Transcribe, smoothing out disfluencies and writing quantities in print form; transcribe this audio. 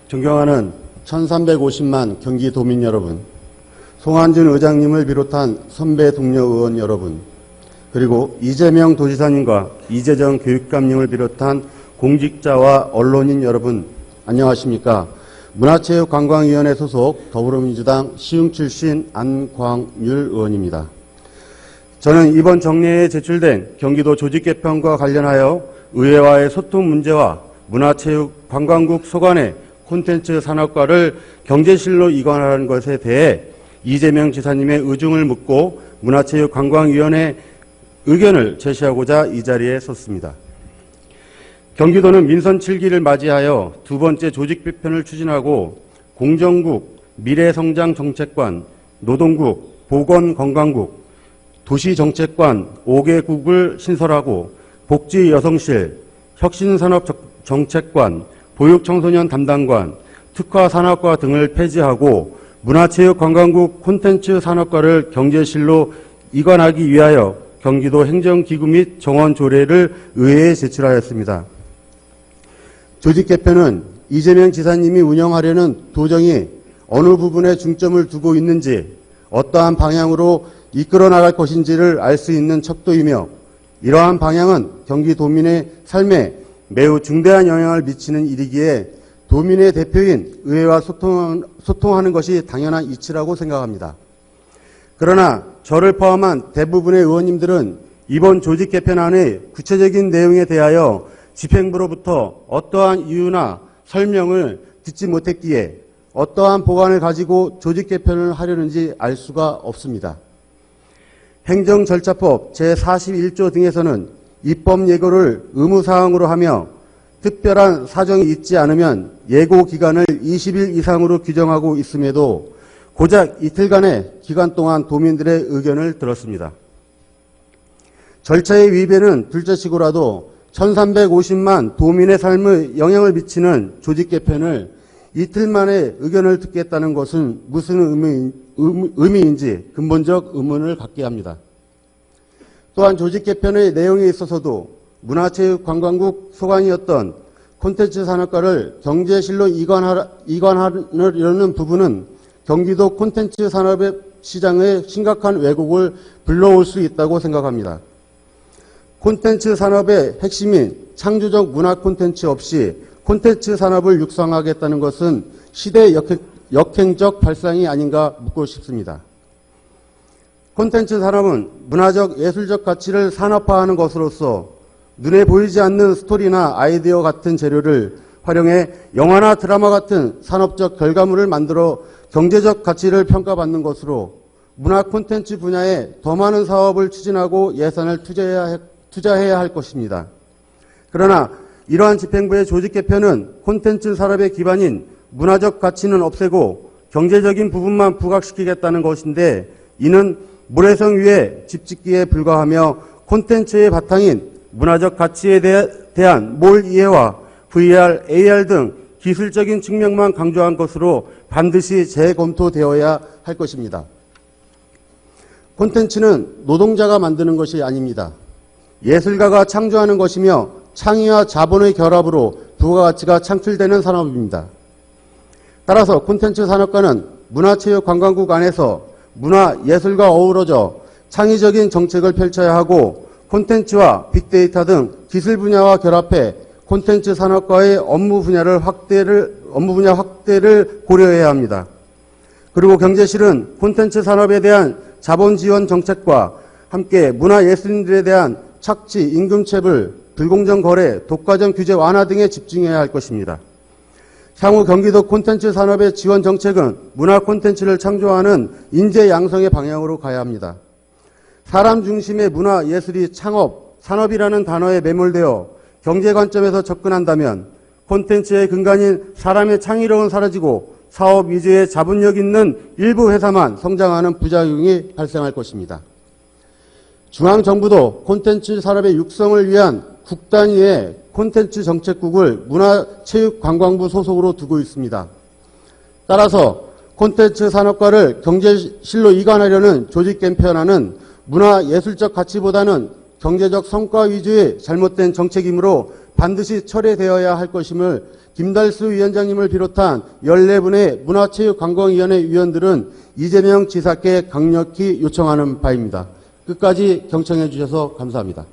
존경하는 1350만 경기도민 여러분, 송환준 의장님을 비롯한 선배 동료 의원 여러분, 그리고 이재명 도지사님과 이재정 교육감님을 비롯한 공직자와 언론인 여러분, 안녕하십니까? 문화체육관광위원회 소속 더불어민주당 시흥 출신 안광률 의원입니다. 저는 이번 정례에 제출된 경기도 조직개편과 관련하여 의회와의 소통 문제와 문화체육관광국 소관의 콘텐츠 산업과를 경제실로 이관하는 것에 대해 이재명 지사님의 의중을 묻고 문화체육관광위원회 의견을 제시하고자 이 자리에 섰습니다. 경기도는 민선 7기를 맞이하여 두 번째 조직 개편을 추진하고 공정국, 미래성장정책관, 노동국, 보건건강국, 도시정책관 5개국을 신설하고 복지여성실, 혁신산업정책관, 보육청소년 담당관, 특화산업과 등을 폐지하고 문화체육관광국 콘텐츠 산업과를 경제실로 이관하기 위하여 경기도 행정기구 및 정원조례를 의회에 제출하였습니다. 조직 개편은 이재명 지사님이 운영하려는 도정이 어느 부분에 중점을 두고 있는지, 어떠한 방향으로 이끌어 나갈 것인지를 알 수 있는 척도이며, 이러한 방향은 경기도민의 삶에 매우 중대한 영향을 미치는 일이기에 도민의 대표인 의회와 소통하는 것이 당연한 이치라고 생각합니다. 그러나 저를 포함한 대부분의 의원님들은 이번 조직 개편안의 구체적인 내용에 대하여 집행부로부터 어떠한 이유나 설명을 듣지 못했기에 어떠한 보관을 가지고 조직 개편을 하려는지 알 수가 없습니다. 행정절차법 제41조 등에서는 입법 예고를 의무사항으로 하며 특별한 사정이 있지 않으면 예고 기간을 20일 이상으로 규정하고 있음에도 고작 이틀간의 기간 동안 도민들의 의견을 들었습니다. 절차의 위배는 둘째치고라도 1350만 도민의 삶에 영향을 미치는 조직 개편을 이틀 만에 의견을 듣겠다는 것은 무슨 의미인지 근본적 의문을 갖게 합니다. 또한 조직 개편의 내용에 있어서도 문화체육관광국 소관이었던 콘텐츠 산업과를 경제실로 이관하려는 부분은 경기도 콘텐츠 산업의 시장에 심각한 왜곡을 불러올 수 있다고 생각합니다. 콘텐츠 산업의 핵심인 창조적 문화 콘텐츠 없이 콘텐츠 산업을 육성하겠다는 것은 시대 역행적 발상이 아닌가 묻고 싶습니다. 콘텐츠 산업은 문화적 예술적 가치를 산업화하는 것으로서 눈에 보이지 않는 스토리나 아이디어 같은 재료를 활용해 영화나 드라마 같은 산업적 결과물을 만들어 경제적 가치를 평가받는 것으로 문화 콘텐츠 분야에 더 많은 사업을 추진하고 예산을 투자해야 할 것입니다. 그러나 이러한 집행부의 조직 개편은 콘텐츠 산업의 기반인 문화적 가치는 없애고 경제적인 부분만 부각시키겠다는 것인데, 이는 모래성 위에 집 짓기에 불과하며 콘텐츠의 바탕인 문화적 가치에 대한 몰 이해와 VR, AR 등 기술적인 측면만 강조한 것으로 반드시 재검토되어야 할 것입니다. 콘텐츠는 노동자가 만드는 것이 아닙니다. 예술가가 창조하는 것이며 창의와 자본의 결합으로 부가가치가 창출되는 산업입니다. 따라서 콘텐츠 산업과는 문화체육관광국 안에서 문화, 예술과 어우러져 창의적인 정책을 펼쳐야 하고 콘텐츠와 빅데이터 등 기술 분야와 결합해 콘텐츠 산업과의 업무 분야 확대를 고려해야 합니다. 그리고 경제실은 콘텐츠 산업에 대한 자본 지원 정책과 함께 문화예술인들에 대한 착취, 임금체불, 불공정 거래, 독과점 규제 완화 등에 집중해야 할 것입니다. 향후 경기도 콘텐츠 산업의 지원 정책은 문화 콘텐츠를 창조하는 인재 양성의 방향으로 가야 합니다. 사람 중심의 문화 예술이 창업, 산업이라는 단어에 매몰되어 경제 관점에서 접근한다면 콘텐츠의 근간인 사람의 창의력은 사라지고 사업 위주의 자본력 있는 일부 회사만 성장하는 부작용이 발생할 것입니다. 중앙정부도 콘텐츠 산업의 육성을 위한 국단위의 콘텐츠 정책국을 문화체육관광부 소속으로 두고 있습니다. 따라서 콘텐츠 산업과를 경제실로 이관하려는 조직 개편안은 문화예술적 가치보다는 경제적 성과 위주의 잘못된 정책이므로 반드시 철회되어야 할 것임을 김달수 위원장님을 비롯한 14분의 문화체육관광위원회 위원들은 이재명 지사께 강력히 요청하는 바입니다. 끝까지 경청해 주셔서 감사합니다.